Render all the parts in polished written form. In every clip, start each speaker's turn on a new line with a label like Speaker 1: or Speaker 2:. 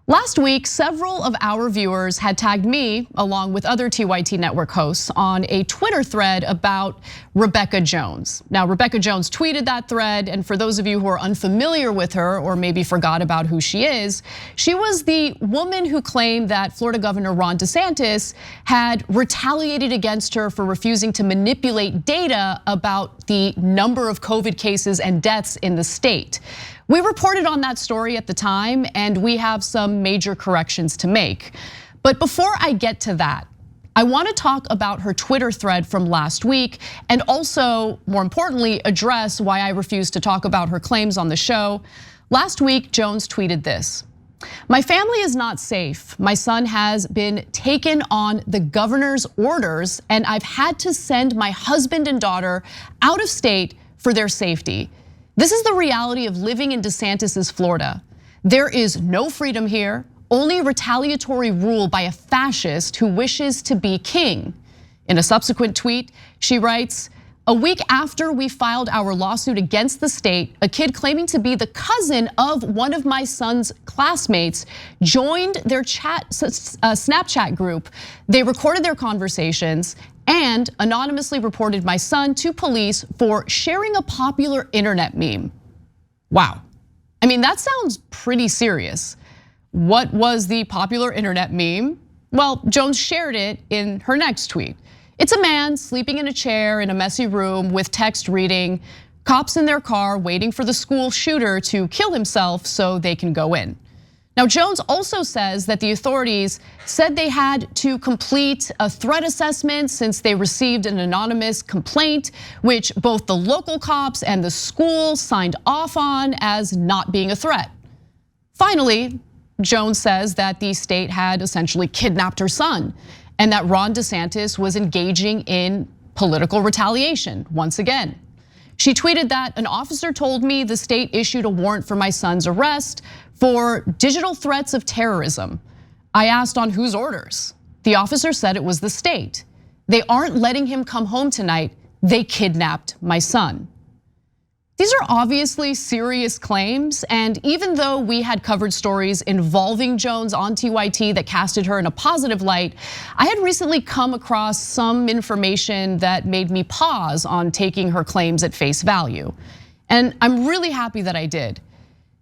Speaker 1: Last week, several of our viewers had tagged me, along with other TYT network hosts, on a Twitter thread about Rebekah Jones. Now, Rebekah Jones tweeted that thread, and for those of you who are unfamiliar with her or maybe forgot about who she is, she was the woman who claimed that Florida Governor Ron DeSantis had retaliated against her for refusing to manipulate data about the number of COVID cases and deaths in the state. We reported on that story at the time, and we have some major corrections to make. But before I get to that, I want to talk about her Twitter thread from last week, and also, more importantly, address why I refuse to talk about her claims on the show. Last week, Jones tweeted this: "My family is not safe. My son has been taken on the governor's orders, and I've had to send my husband and daughter out of state for their safety. This is the reality of living in DeSantis's Florida. There is no freedom here, only retaliatory rule by a fascist who wishes to be king." In a subsequent tweet, she writes, "A week after we filed our lawsuit against the state, a kid claiming to be the cousin of one of my son's classmates joined their Snapchat group. They recorded their conversations and anonymously reported my son to police for sharing a popular internet meme." Wow. I mean, that sounds pretty serious. What was the popular internet meme? Well, Jones shared it in her next tweet. It's a man sleeping in a chair in a messy room with text reading, "Cops in their car waiting for the school shooter to kill himself so they can go in." Now, Jones also says that the authorities said they had to complete a threat assessment since they received an anonymous complaint, which both the local cops and the school signed off on as not being a threat. Finally, Jones says that the state had essentially kidnapped her son and that Ron DeSantis was engaging in political retaliation once again. She tweeted that an officer told me the state issued a warrant for my son's arrest for digital threats of terrorism. I asked on whose orders. The officer said it was the state. They aren't letting him come home tonight. They kidnapped my son. These are obviously serious claims, and even though we had covered stories involving Jones on TYT that casted her in a positive light, I had recently come across some information that made me pause on taking her claims at face value. And I'm really happy that I did.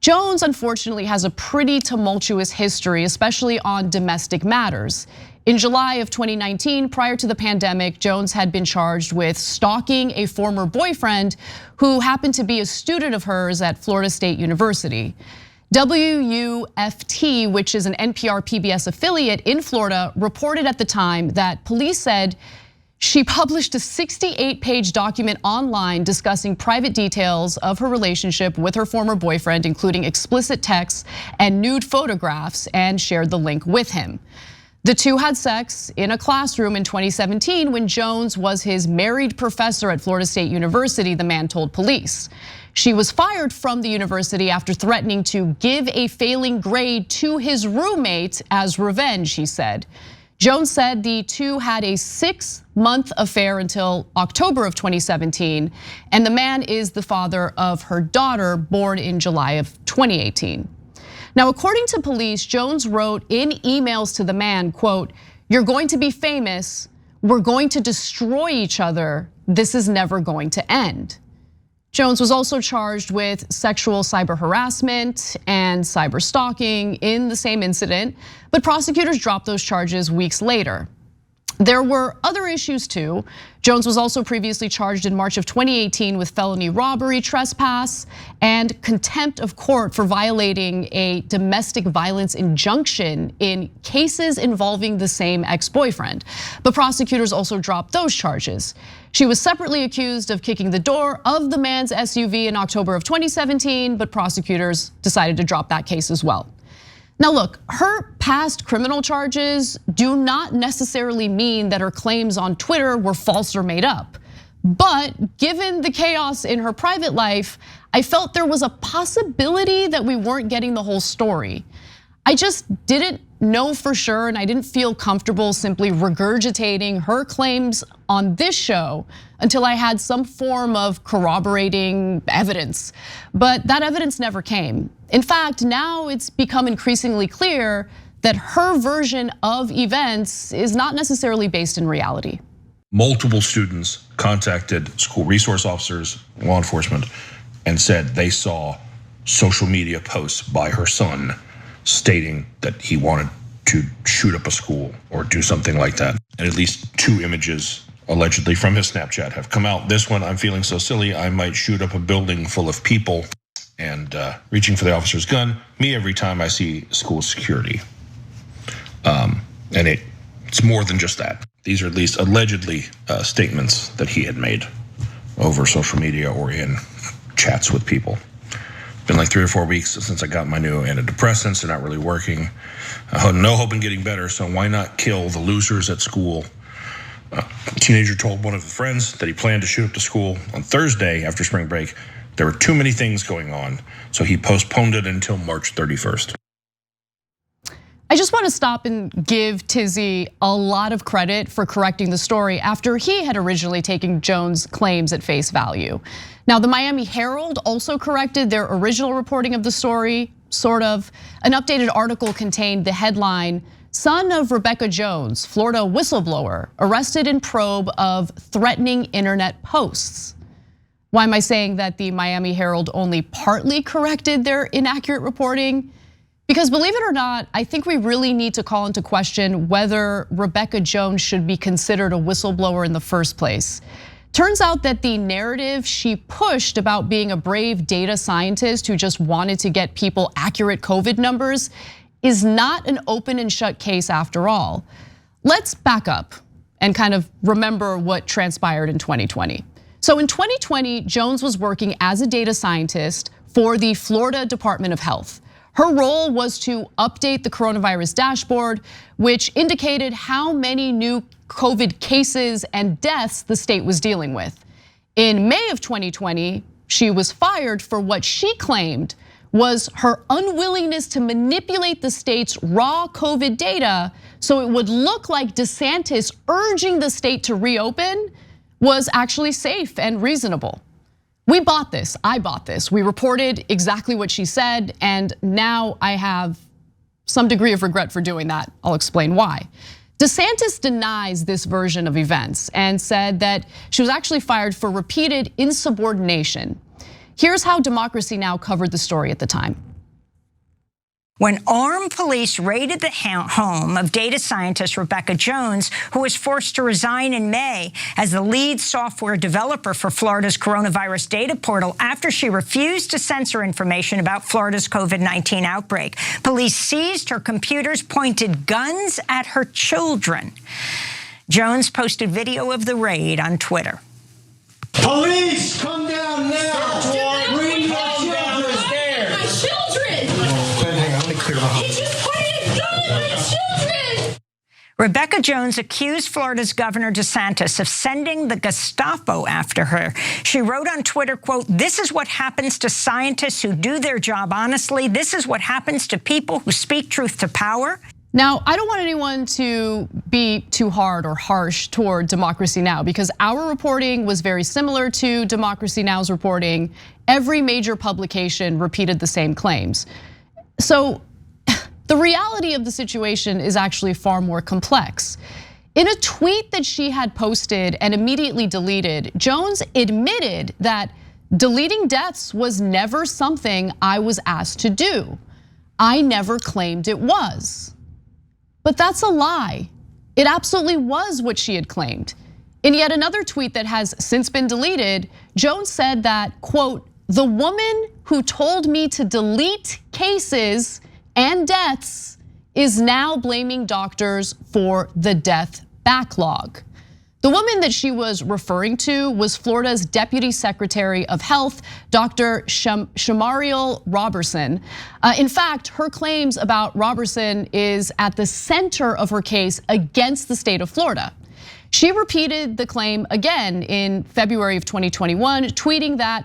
Speaker 1: Jones, unfortunately, has a pretty tumultuous history, especially on domestic matters. In July of 2019, prior to the pandemic, Jones had been charged with stalking a former boyfriend who happened to be a student of hers at Florida State University. WUFT, which is an NPR PBS affiliate in Florida, reported at the time that police said she published a 68-page document online discussing private details of her relationship with her former boyfriend, including explicit texts and nude photographs, and shared the link with him. The two had sex in a classroom in 2017 when Jones was his married professor at Florida State University, the man told police. She was fired from the university after threatening to give a failing grade to his roommate as revenge, he said. Jones said the two had a 6-month affair until October of 2017, and the man is the father of her daughter, born in July of 2018. Now, according to police, Jones wrote in emails to the man, quote, "You're going to be famous. We're going to destroy each other. This is never going to end." Jones was also charged with sexual cyber harassment and cyber stalking in the same incident, but prosecutors dropped those charges weeks later. There were other issues too. Jones was also previously charged in March of 2018 with felony robbery, trespass, and contempt of court for violating a domestic violence injunction in cases involving the same ex-boyfriend. But prosecutors also dropped those charges. She was separately accused of kicking the door of the man's SUV in October of 2017, but prosecutors decided to drop that case as well. Now look, her past criminal charges do not necessarily mean that her claims on Twitter were false or made up. But given the chaos in her private life, I felt there was a possibility that we weren't getting the whole story. I just didn't know for sure, and I didn't feel comfortable simply regurgitating her claims on this show until I had some form of corroborating evidence. But that evidence never came. In fact, now it's become increasingly clear that her version of events is not necessarily based in reality.
Speaker 2: Multiple students contacted school resource officers, law enforcement, and said they saw social media posts by her son stating that he wanted to shoot up a school or do something like that. And at least 2 images allegedly from his Snapchat have come out. This one, I'm feeling so silly, I might shoot up a building full of people, and reaching for the officer's gun, me every time I see school security. And it's more than just that. These are at least allegedly statements that he had made over social media or in chats with people. Been like 3 or 4 weeks since I got my new antidepressants. They're not really working. No hope in getting better, so why not kill the losers at school? A teenager told one of his friends that he planned to shoot up the school on Thursday after spring break. There were too many things going on, so he postponed it until March 31st.
Speaker 1: I just want to stop and give Tizzy a lot of credit for correcting the story after he had originally taken Jones' claims at face value. Now, the Miami Herald also corrected their original reporting of the story, sort of. An updated article contained the headline, "Son of Rebekah Jones, Florida whistleblower, arrested in probe of threatening internet posts." Why am I saying that the Miami Herald only partly corrected their inaccurate reporting? Because believe it or not, I think we really need to call into question whether Rebekah Jones should be considered a whistleblower in the first place. Turns out that the narrative she pushed about being a brave data scientist who just wanted to get people accurate COVID numbers is not an open and shut case after all. Let's back up and kind of remember what transpired in 2020. So in 2020, Jones was working as a data scientist for the Florida Department of Health. Her role was to update the coronavirus dashboard, which indicated how many new COVID cases and deaths the state was dealing with. In May of 2020, she was fired for what she claimed was her unwillingness to manipulate the state's raw COVID data so it would look like DeSantis urging the state to reopen was actually safe and reasonable. We bought this, I bought this. We reported exactly what she said, and now I have some degree of regret for doing that. I'll explain why. DeSantis denies this version of events and said that she was actually fired for repeated insubordination. Here's how Democracy Now! Covered the story at the time.
Speaker 3: When armed police raided the home of data scientist Rebekah Jones, who was forced to resign in May as the lead software developer for Florida's coronavirus data portal after she refused to censor information about Florida's COVID-19 outbreak. Police seized her computers, pointed guns at her children. Jones posted video of the raid on Twitter.
Speaker 4: Police, come down now! Bring your children there!
Speaker 5: My children! He just pointed a gun at my children!
Speaker 3: Rebekah Jones accused Florida's Governor DeSantis of sending the Gestapo after her. She wrote on Twitter, quote, "This is what happens to scientists who do their job honestly. This is what happens to people who speak truth to power."
Speaker 1: Now, I don't want anyone to be too hard or harsh toward Democracy Now! Because our reporting was very similar to Democracy Now!'s reporting. Every major publication repeated the same claims. So the reality of the situation is actually far more complex. In a tweet that she had posted and immediately deleted, Jones admitted that deleting deaths was never something I was asked to do. I never claimed it was. But that's a lie. It absolutely was what she had claimed. In yet another tweet that has since been deleted, Jones said that, quote, "The woman who told me to delete cases and deaths is now blaming doctors for the death backlog." The woman that she was referring to was Florida's Deputy Secretary of Health, Dr. Shamariel Robertson. In fact, her claims about Robertson is at the center of her case against the state of Florida. She repeated the claim again in February of 2021, tweeting that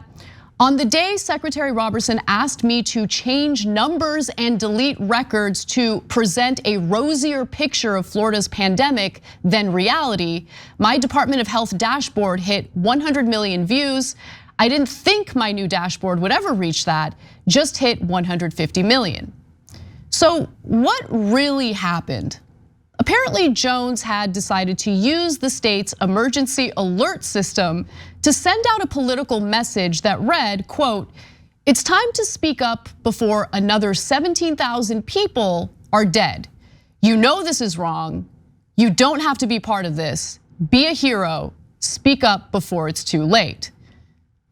Speaker 1: On the day Secretary Robertson asked me to change numbers and delete records to present a rosier picture of Florida's pandemic than reality, my Department of Health dashboard hit 100 million views. I didn't think my new dashboard would ever reach that, just hit 150 million. So what really happened? Apparently, Jones had decided to use the state's emergency alert system to send out a political message that read, quote, "It's time to speak up before another 17,000 people are dead. You know this is wrong. You don't have to be part of this. Be a hero. Speak up before it's too late."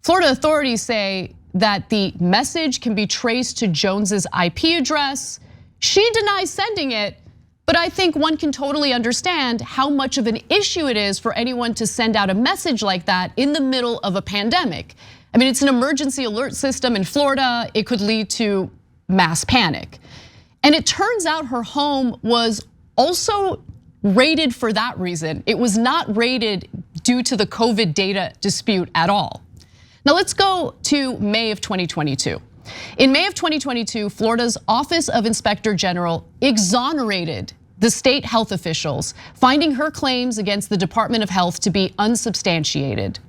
Speaker 1: Florida authorities say that the message can be traced to Jones's IP address. She denies sending it, but I think one can totally understand how much of an issue it is for anyone to send out a message like that in the middle of a pandemic. I mean, it's an emergency alert system in Florida. It could lead to mass panic. And it turns out her home was also raided for that reason. It was not raided due to the COVID data dispute at all. Now let's go to May of 2022. In May of 2022, Florida's Office of Inspector General exonerated the state health officials, finding her claims against the Department of Health to be unsubstantiated.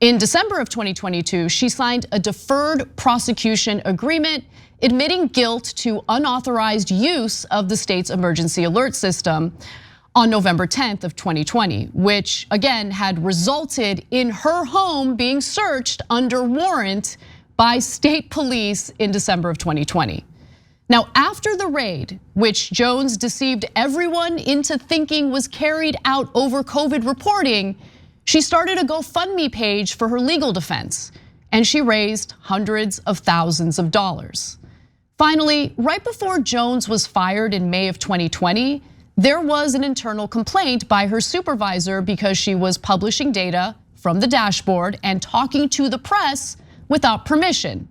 Speaker 1: In December of 2022, she signed a deferred prosecution agreement admitting guilt to unauthorized use of the state's emergency alert system on November 10th of 2020, which again had resulted in her home being searched under warrant by state police in December of 2020. Now, after the raid, which Jones deceived everyone into thinking was carried out over COVID reporting, she started a GoFundMe page for her legal defense, and she raised hundreds of thousands of dollars. Finally, right before Jones was fired in May of 2020, there was an internal complaint by her supervisor because she was publishing data from the dashboard and talking to the press without permission.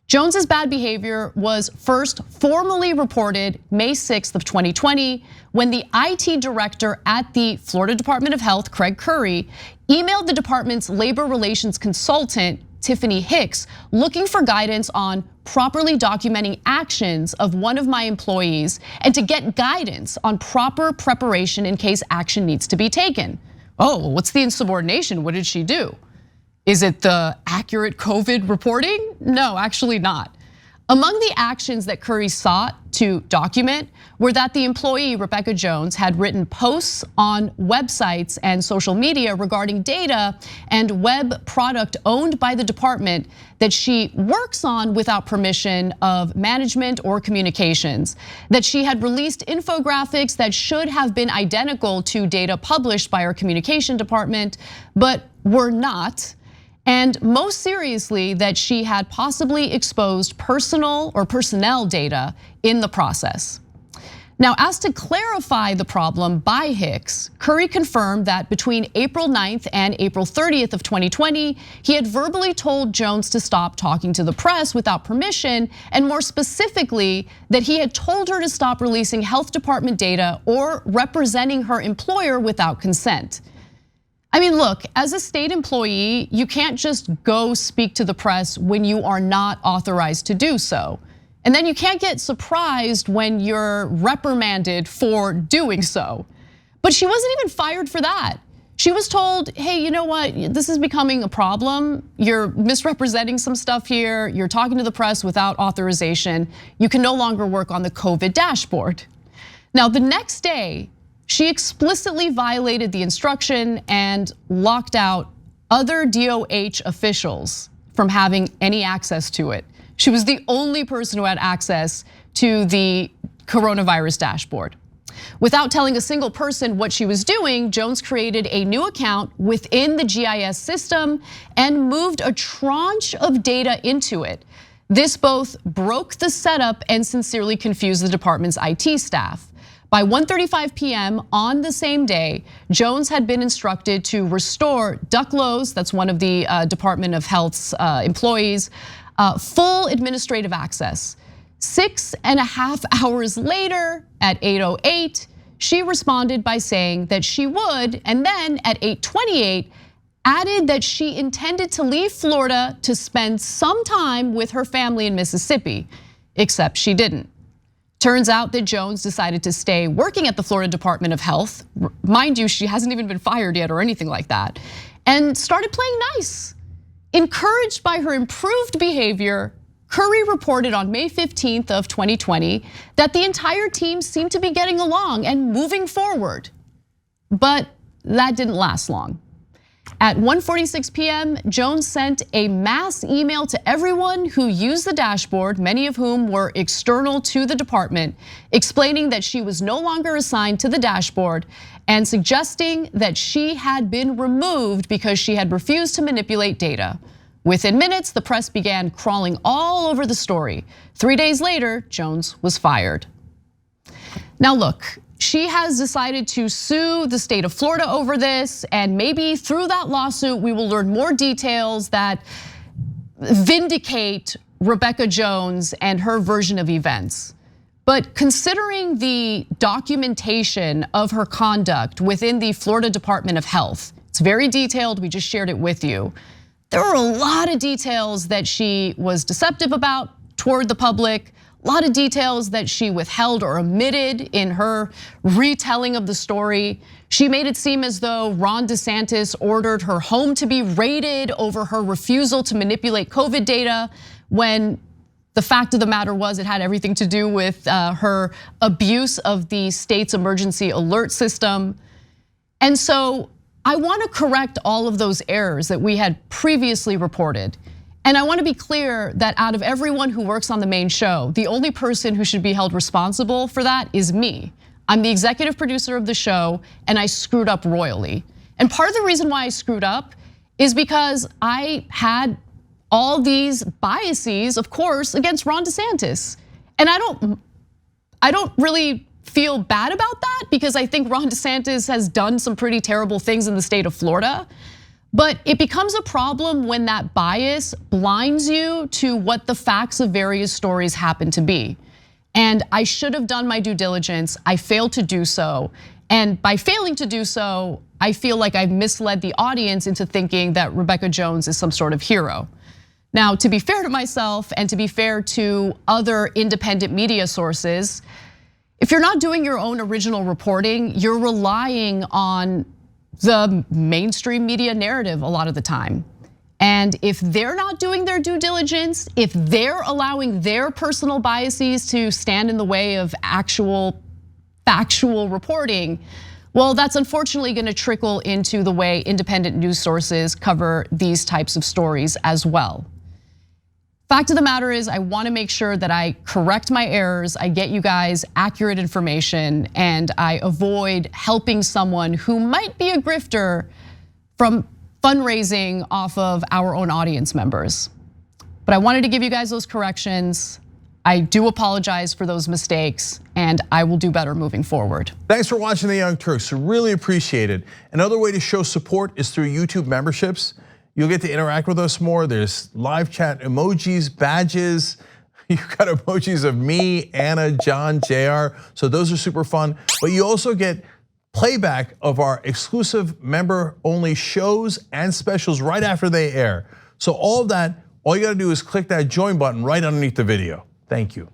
Speaker 1: Jones's bad behavior was first formally reported May 6th of 2020 when the IT director at the Florida Department of Health, Craig Curry, emailed the department's labor relations consultant, Tiffany Hicks, looking for guidance on properly documenting actions of one of my employees and to get guidance on proper preparation in case action needs to be taken. Oh, well, what's the insubordination? What did she do? Is it the accurate COVID reporting? No, actually not. Among the actions that Curry sought to document were that the employee, Rebekah Jones, had written posts on websites and social media regarding data and web product owned by the department that she works on without permission of management or communications, that she had released infographics that should have been identical to data published by our communication department, but were not. And most seriously, that she had possibly exposed personal or personnel data in the process. Now, asked to clarify the problem by Hicks, Curry confirmed that between April 9th and April 30th of 2020, he had verbally told Jones to stop talking to the press without permission, and more specifically, that he had told her to stop releasing health department data or representing her employer without consent. I mean, look, as a state employee, you can't just go speak to the press when you are not authorized to do so. And then you can't get surprised when you're reprimanded for doing so. But she wasn't even fired for that. She was told, hey, you know what? This is becoming a problem. You're misrepresenting some stuff here. You're talking to the press without authorization. You can no longer work on the COVID dashboard. Now, the next day, she explicitly violated the instruction and locked out other DOH officials from having any access to it. She was the only person who had access to the coronavirus dashboard. Without telling a single person what she was doing, Jones created a new account within the GIS system and moved a tranche of data into it. This both broke the setup and sincerely confused the department's IT staff. By 1:35 p.m. on the same day, Jones had been instructed to restore Duck Lowe's, that's one of the Department of Health's employees, full administrative access. 6.5 hours later, at 8:08, she responded by saying that she would, and then at 8:28, added that she intended to leave Florida to spend some time with her family in Mississippi, except she didn't. Turns out that Jones decided to stay working at the Florida Department of Health. Mind you, she hasn't even been fired yet or anything like that, and started playing nice. Encouraged by her improved behavior, Curry reported on May 15th of 2020 that the entire team seemed to be getting along and moving forward. But that didn't last long. At 1:46 p.m., Jones sent a mass email to everyone who used the dashboard, many of whom were external to the department, explaining that she was no longer assigned to the dashboard and suggesting that she had been removed because she had refused to manipulate data. Within minutes, the press began crawling all over the story. 3 days later, Jones was fired. Now look, she has decided to sue the state of Florida over this, and maybe through that lawsuit, we will learn more details that vindicate Rebekah Jones and her version of events. But considering the documentation of her conduct within the Florida Department of Health, it's very detailed, we just shared it with you. There are a lot of details that she was deceptive about toward the public, a lot of details that she withheld or omitted in her retelling of the story. She made it seem as though Ron DeSantis ordered her home to be raided over her refusal to manipulate COVID data, when the fact of the matter was it had everything to do with her abuse of the state's emergency alert system. And so I want to correct all of those errors that we had previously reported. And I want to be clear that out of everyone who works on the main show, the only person who should be held responsible for that is me. I'm the executive producer of the show, and I screwed up royally. And part of the reason why I screwed up is because I had all these biases, of course, against Ron DeSantis. And I don't really feel bad about that, because I think Ron DeSantis has done some pretty terrible things in the state of Florida. But it becomes a problem when that bias blinds you to what the facts of various stories happen to be. And I should have done my due diligence. I failed to do so. And by failing to do so, I feel like I've misled the audience into thinking that Rebekah Jones is some sort of hero. Now, to be fair to myself and to be fair to other independent media sources, if you're not doing your own original reporting, you're relying on the mainstream media narrative a lot of the time. And if they're not doing their due diligence, if they're allowing their personal biases to stand in the way of actual factual reporting, well, that's unfortunately gonna trickle into the way independent news sources cover these types of stories as well. Fact of the matter is, I wanna make sure that I correct my errors, I get you guys accurate information, and I avoid helping someone who might be a grifter from fundraising off of our own audience members. But I wanted to give you guys those corrections. I do apologize for those mistakes, and I will do better moving forward.
Speaker 6: Thanks for watching The Young Turks, really appreciate it. Another way to show support is through YouTube memberships. You'll get to interact with us more. There's live chat emojis, badges. You've got emojis of me, Anna, John, JR. So those are super fun. But you also get playback of our exclusive member-only shows and specials right after they air. So all of that, all you gotta do is click that join button right underneath the video. Thank you.